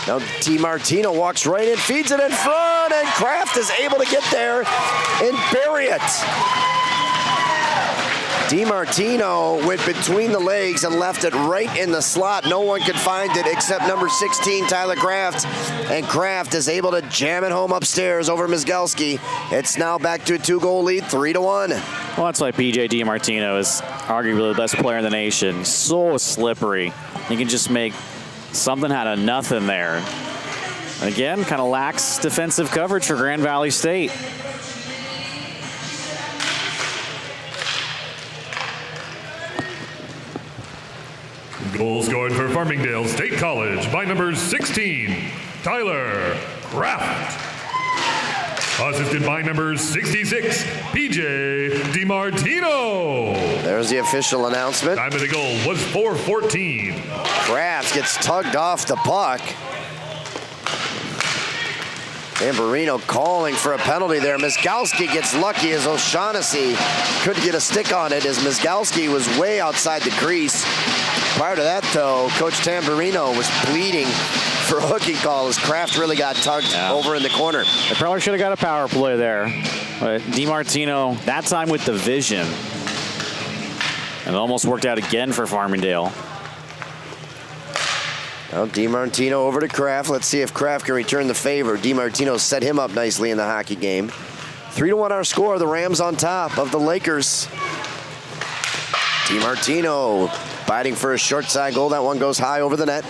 Now DiMartino walks right in, feeds it in front, and Kraft is able to get there and bury it. DiMartino went between the legs and left it right in the slot. No one could find it except number 16, Tyler Kraft. And Kraft is able to jam it home upstairs over Mizgalski. It's now back to a 2-goal lead, 3-1. Well, that's why PJ DiMartino is arguably the best player in the nation. So slippery. He can just make something out of nothing there. Again, kind of lacks defensive coverage for Grand Valley State. Goal scored for Farmingdale State College by number 16, Tyler Kraft. Assisted by number 66, PJ DiMartino. There's the official announcement. Time of the goal was 4:14. Kraft gets tugged off the puck. Tamburino calling for a penalty there. Mizgalski gets lucky as O'Shaughnessy couldn't get a stick on it as Mizgalski was way outside the crease. Prior to that, though, Coach Tamburino was pleading for a hooking call as Kraft really got tugged over in the corner. They probably should have got a power play there. But DiMartino, that time with the vision. And it almost worked out again for Farmingdale. Well, DiMartino over to Kraft. Let's see if Kraft can return the favor. DiMartino set him up nicely in the hockey game. 3-1 our score. The Rams on top of the Lakers. DiMartino fighting for a short side goal. That one goes high over the net.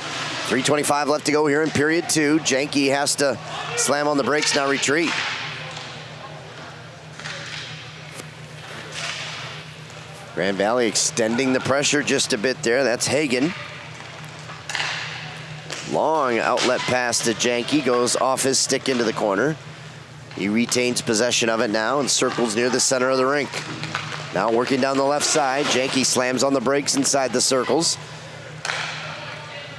3:25 left to go here in period 2. Janke has to slam on the brakes, now retreat. Grand Valley extending the pressure just a bit there. That's Hagen. Long outlet pass to Janke, goes off his stick into the corner. He retains possession of it now and circles near the center of the rink. Now working down the left side, Janke slams on the brakes inside the circles.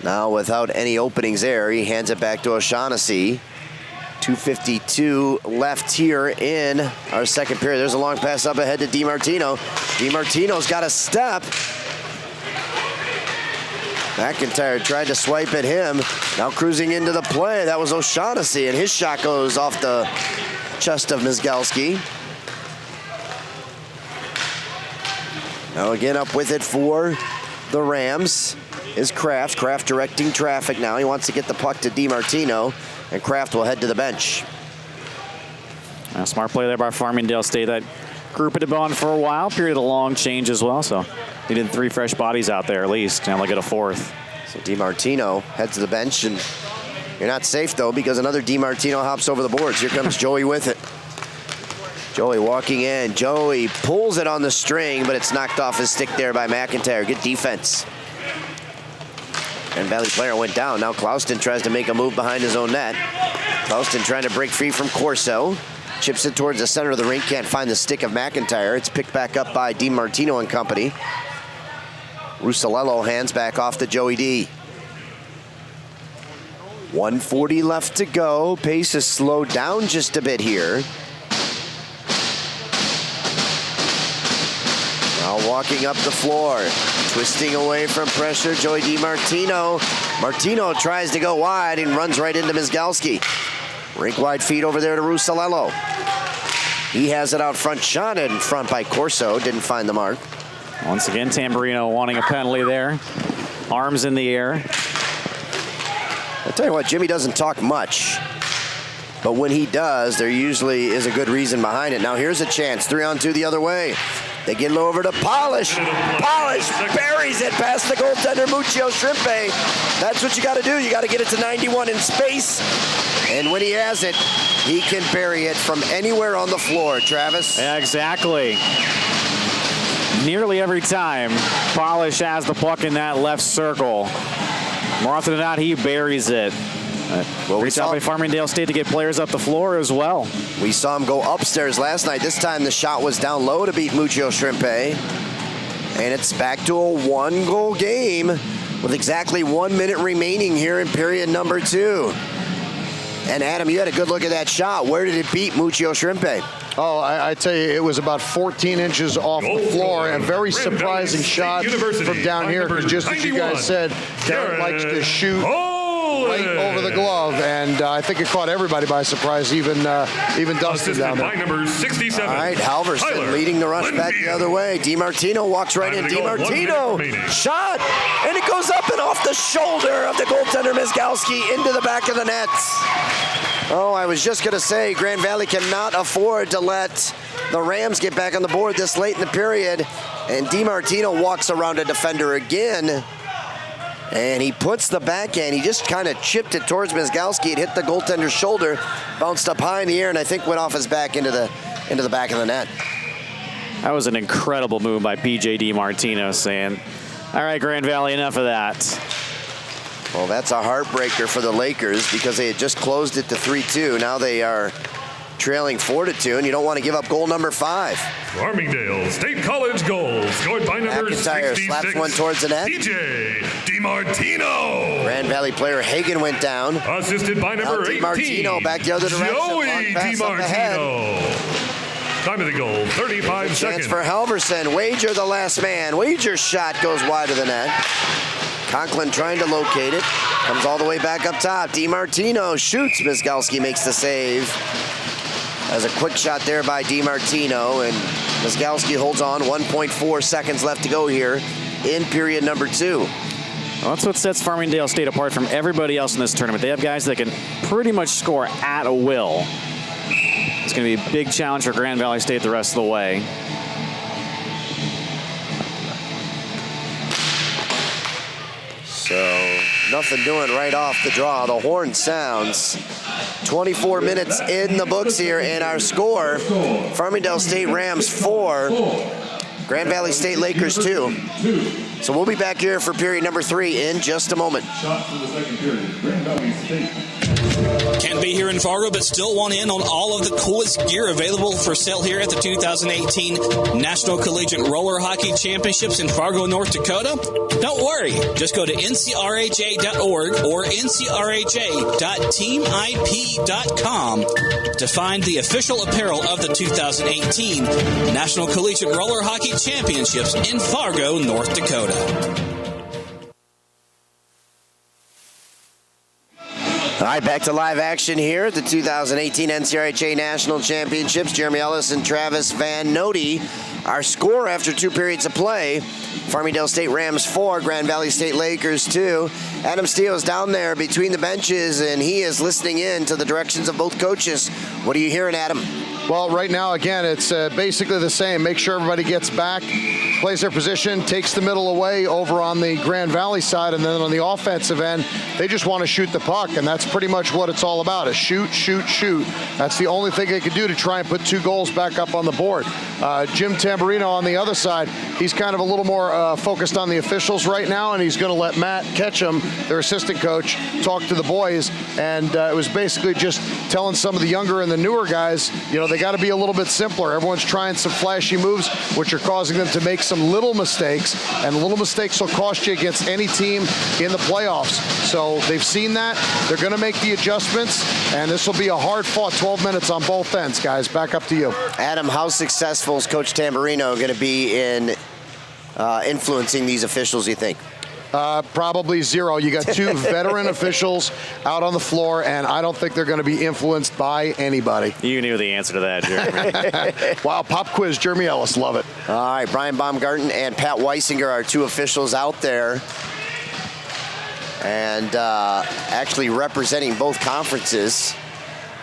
Now without any openings there, he hands it back to O'Shaughnessy. 2:52 left here in our second period. There's a long pass up ahead to DiMartino. DiMartino's got a step. McIntyre tried to swipe at him. Now cruising into the play. That was O'Shaughnessy, and his shot goes off the chest of Mizgalski. Now again up with it for the Rams is Kraft. Kraft directing traffic now. He wants to get the puck to DiMartino, and Kraft will head to the bench. A smart play there by Farmingdale State. That group had been on for a while. Period of long change as well, so they did 3 fresh bodies out there at least. Now they'll get a 4th. So DiMartino heads to the bench, and you're not safe, though, because another DiMartino hops over the boards. Here comes Joey with it. Joey walking in. Joey pulls it on the string, but it's knocked off his stick there by McIntyre. Good defense. And Valley player went down. Now Clouston tries to make a move behind his own net. Clouston trying to break free from Corso. Chips it towards the center of the rink. Can't find the stick of McIntyre. It's picked back up by DiMartino and company. Russalello hands back off to Joey D. 1:40 left to go. Pace is slowed down just a bit here. Now walking up the floor, twisting away from pressure, Joey DiMartino. Martino tries to go wide and runs right into Mizgalski. Rink wide feed over there to Russalello. He has it out front, shot in front by Corso, didn't find the mark. Once again, Tamburino wanting a penalty there. Arms in the air. I'll tell you what, Jimmy doesn't talk much, but when he does, there usually is a good reason behind it. Now here's a chance, 3-on-2 the other way. They get it over to Polish. Polish buries it past the goaltender, Muccio Shrimpe. That's what you got to do. You got to get it to 91 in space. And when he has it, he can bury it from anywhere on the floor, Travis. Yeah, exactly. Nearly every time, Polish has the puck in that left circle. More often than not, he buries it. Well, we Reached out saw by Farmingdale State to get players up the floor as well. We saw him go upstairs last night. This time the shot was down low to beat Muccio Shrimpe. And it's back to a 1-goal game with exactly 1 minute remaining here in period number 2. And Adam, you had a good look at that shot. Where did it beat Muccio Shrimpe? Oh, I tell you, it was about 14 inches off the floor. A very surprising shot from down here, because just as you guys said, Garrett likes to shoot right over the glove, and I think it caught everybody by surprise, even Dustin down there. By number 67. All right, Halverson leading the rush back the other way. DiMartino walks right in. DiMartino, shot, and it goes up and off the shoulder of the goaltender Mizgalski into the back of the net. Oh, I was just going to say, Grand Valley cannot afford to let the Rams get back on the board this late in the period. And DiMartino walks around a defender again. And he puts the backhand. He just kind of chipped it towards Mizgalski. It hit the goaltender's shoulder, bounced up high in the air, and I think went off his back into the back of the net. That was an incredible move by PJ DiMartino, saying, all right, Grand Valley, enough of that. Well, that's a heartbreaker for the Lakers because they had just closed it to 3-2. Now they are trailing 4-2, and you don't want to give up goal number 5. Farmingdale State College goal scored by number McIntyre 66. slaps one towards the net. PJ DiMartino. Grand Grand Valley player Hagan went down. Assisted by number 18. DiMartino back the other direction. Joey Long pass up ahead. DiMartino. Time of the goal, 35 Chance seconds. for Halverson. Wager the last man. Wager's shot goes wide of the net. Conklin trying to locate it. Comes all the way back up top. DiMartino shoots. Mizgalski makes the save. As a quick shot there by DiMartino, and Mizgalski holds on. 1.4 seconds left to go here in period number 2. Well, that's what sets Farmingdale State apart from everybody else in this tournament. They have guys that can pretty much score at a will. It's going to be a big challenge for Grand Valley State the rest of the way. So nothing doing right off the draw. The horn sounds. 24 minutes in the books here, and our score, Farmingdale State Rams 4, Grand Valley State Lakers 2. So we'll be back here for period number 3 in just a moment. Can't be here in Fargo, but still want in on all of the coolest gear available for sale here at the 2018 National Collegiate Roller Hockey Championships in Fargo, North Dakota? Don't worry. Just go to ncrha.org or ncrha.teamip.com to find the official apparel of the 2018 National Collegiate Roller Hockey Championships in Fargo, North Dakota. All right, back to live action here at the 2018 NCRHA National Championships. Jeremy Ellis and Travis Van Note. Our score after 2 periods of play, Farmingdale State Rams 4, Grand Valley State Lakers 2. Adam Steele is down there between the benches, and he is listening in to the directions of both coaches. What are you hearing, Adam? Well, right now, again, it's basically the same. Make sure everybody gets back, plays their position, takes the middle away over on the Grand Valley side, and then on the offensive end, they just want to shoot the puck, and that's pretty much what it's all about, is shoot, shoot, shoot. That's the only thing they can do to try and put 2 goals back up on the board. Jim Tamburino on the other side, he's kind of a little more focused on the officials right now, and he's going to let Matt Ketchum, their assistant coach, talk to the boys, and it was basically just telling some of the younger and the newer guys, you know, they got to be a little bit simpler. Everyone's trying some flashy moves, which are causing them to make some little mistakes, and little mistakes will cost you against any team in the playoffs. So they've seen that. They're going to make the adjustments, and this will be a hard-fought 12 minutes on both ends, guys. Back up to you. Adam, how successful is Coach Tamburino going to be in influencing these officials, you think? Probably 0. You got 2 veteran officials out on the floor, and I don't think they're going to be influenced by anybody. You knew the answer to that, Jeremy. Wow, pop quiz, Jeremy Ellis, love it. All right, Brian Baumgarten and Pat Weisinger are 2 officials out there, and actually representing both conferences,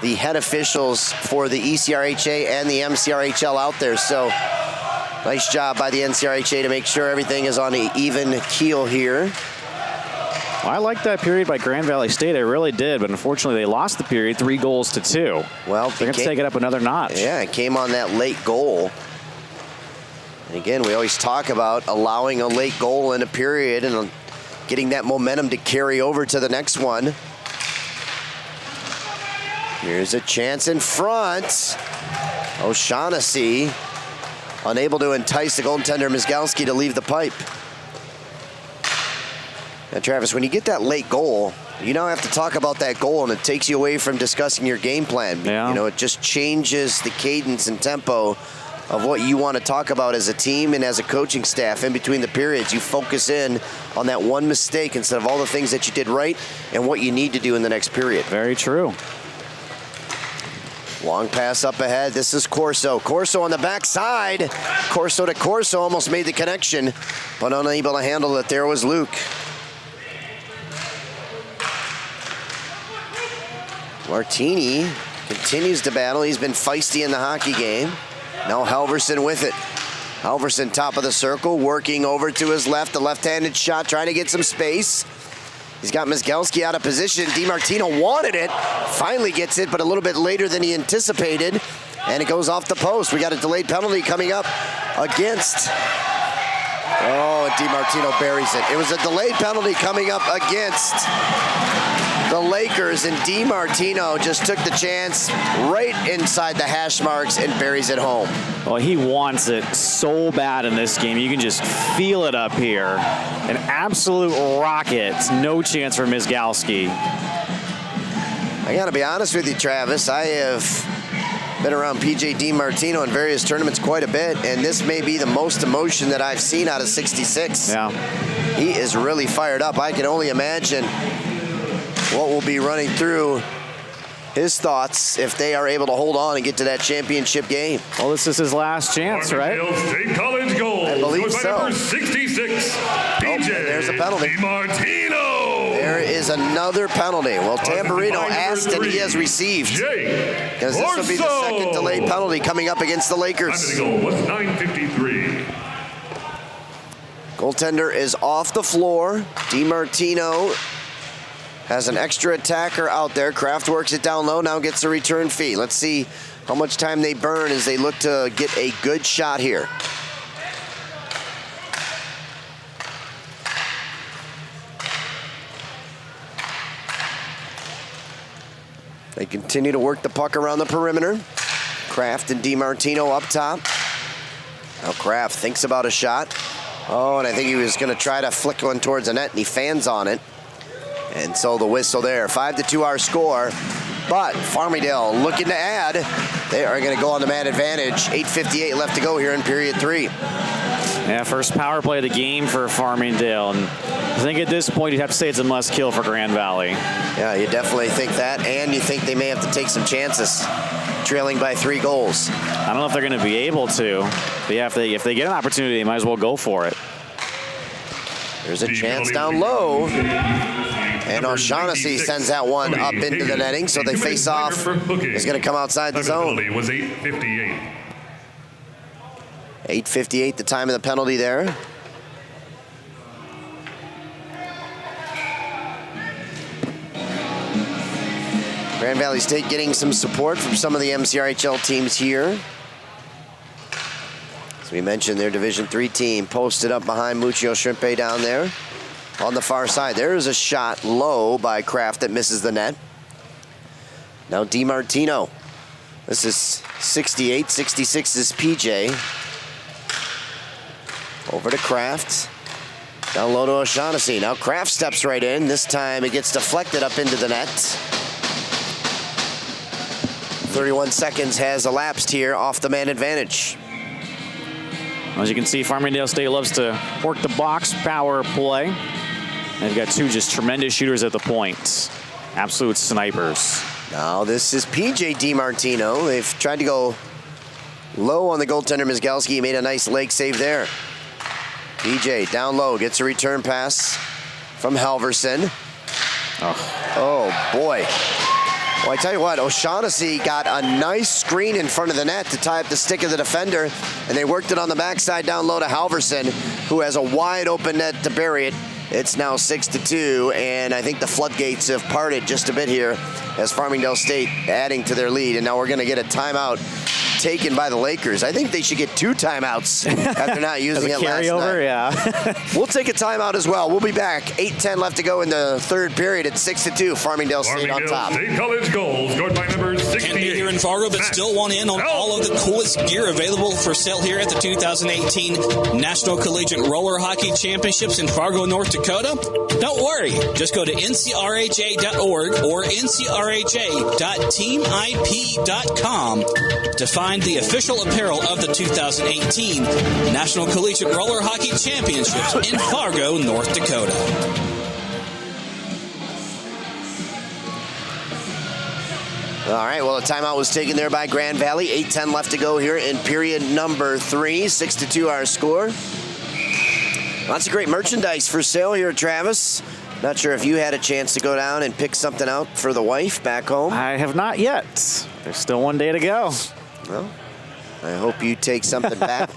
the head officials for the ECRHA and the MCRHL out there. So nice job by the NCRHA to make sure everything is on an even keel here. Well, I liked that period by Grand Valley State. I really did, but unfortunately they lost the period 3-2. Well, they're going to take it up another notch. Yeah, it came on that late goal. And again, we always talk about allowing a late goal in a period and getting that momentum to carry over to the next one. Here's a chance in front. O'Shaughnessy unable to entice the goaltender Mizgalski to leave the pipe. Now, Travis, when you get that late goal, you now have to talk about that goal, and it takes you away from discussing your game plan. Yeah. You know, it just changes the cadence and tempo of what you want to talk about as a team and as a coaching staff. In between the periods, you focus in on that one mistake instead of all the things that you did right and what you need to do in the next period. Very true. Long pass up ahead. This is Corso. Corso on the backside. Corso to Corso, almost made the connection, but unable to handle it. There was Luke. Martini continues to battle. He's been feisty in the hockey game. Now Halverson with it. Halverson top of the circle, working over to his left. The left-handed shot, trying to get some space. He's got Mizgalski out of position. DiMartino wanted it. Finally gets it, but a little bit later than he anticipated. And it goes off the post. We got a delayed penalty coming up against Oh, and DiMartino buries it. It was a delayed penalty coming up against the Lakers, and DiMartino just took the chance right inside the hash marks and buries it home. Well, he wants it so bad in this game. You can just feel it up here. An absolute rocket. No chance for Mizgalski. I got to be honest with you, Travis. I have been around PJ DiMartino in various tournaments quite a bit, and this may be the most emotion that I've seen out of 66. Yeah. He is really fired up. I can only imagine what will be running through his thoughts if they are able to hold on and get to that championship game. Well, this is his last chance, right? State College goal. I believe so. Number 66, PJ there's a penalty. DiMartino. There is another penalty. Well, Tamburino asked and he has received. Because this will be the second delayed penalty coming up against the Lakers. Time of the goal was 9:53. Goaltender is off the floor. DiMartino has an extra attacker out there. Kraft works it down low, now gets a return fee. Let's see how much time they burn as they look to get a good shot here. They continue to work the puck around the perimeter. Kraft and DiMartino up top. Now Kraft thinks about a shot. Oh, and I think he was going to try to flick one towards the net, and he fans on it. And so the whistle there. 5-2 our score. But Farmingdale looking to add. They are going to go on the man advantage. 8:58 left to go here in period 3. Yeah, first power play of the game for Farmingdale. And I think at this point you'd have to say it's a must-kill for Grand Valley. Yeah, you definitely think that. And you think they may have to take some chances, trailing by 3 goals. I don't know if they're going to be able to. But yeah, if they get an opportunity, they might as well go for it. There's a chance down low. And O'Shaughnessy sends that one up into the netting, so they face off. It's going to come outside the zone. It was 8:58. 8:58, the time of the penalty there. Grand Valley State getting some support from some of the MCRHL teams here. As we mentioned, their Division III team posted up behind Muccio Shrimpe down there. On the far side, there is a shot low by Kraft that misses the net. Now DiMartino. This is 68, 66 is PJ. Over to Kraft. Down low to O'Shaughnessy. Now Kraft steps right in. This time it gets deflected up into the net. 31 seconds has elapsed here off the man advantage. As you can see, Farmingdale State loves to work the box power play. They've got 2 just tremendous shooters at the point. Absolute snipers. Now this is PJ DiMartino. They've tried to go low on the goaltender Mizgalski. He made a nice leg save there. PJ down low, gets a return pass from Halverson. Oh boy. Well, I tell you what, O'Shaughnessy got a nice screen in front of the net to tie up the stick of the defender, and they worked it on the backside down low to Halverson, who has a wide open net to bury it. It's now 6-2, and I think the floodgates have parted just a bit here as Farmingdale State adding to their lead, and now we're going to get a timeout taken by the Lakers. I think they should get 2 timeouts after not using it last night. Yeah. We'll take a timeout as well. We'll be back. 8:10 left to go in the third period at 6-2. Farmingdale State on top. State College goals scored by number 68. Can't be here in Fargo, but still want in on all of the coolest gear available for sale here at the 2018 National Collegiate Roller Hockey Championships in Fargo, North Dakota. Don't worry. Just go to ncrha.org or ncrha.teamip.com to find the official apparel of the 2018 National Collegiate Roller Hockey Championships in Fargo, North Dakota. All right, well, a timeout was taken there by Grand Valley. 8:10 left to go here in period number 3. 6-2 our score. Lots of great merchandise for sale here, Travis. Not sure if you had a chance to go down and pick something out for the wife back home. I have not yet. There's still one day to go. Well, I hope you take something back.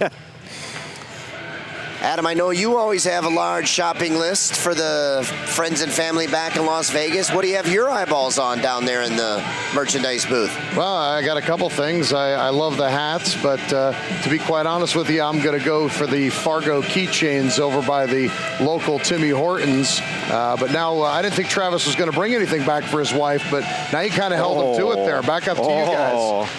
Adam, I know you always have a large shopping list for the friends and family back in Las Vegas. What do you have your eyeballs on down there in the merchandise booth? Well, I got a couple things. I love the hats, but to be quite honest with you, I'm going to go for the Fargo keychains over by the local Timmy Hortons. But now I didn't think Travis was going to bring anything back for his wife, but now you kind of held him to it there. Back up to you guys.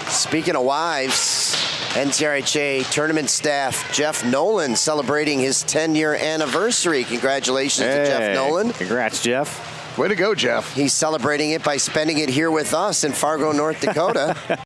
Speaking of wives, NCRHA tournament staff Jeff Nolan celebrating his 10-year anniversary. Congratulations to Jeff Nolan. Congrats, Jeff. Way to go, Jeff. He's celebrating it by spending it here with us in Fargo, North Dakota.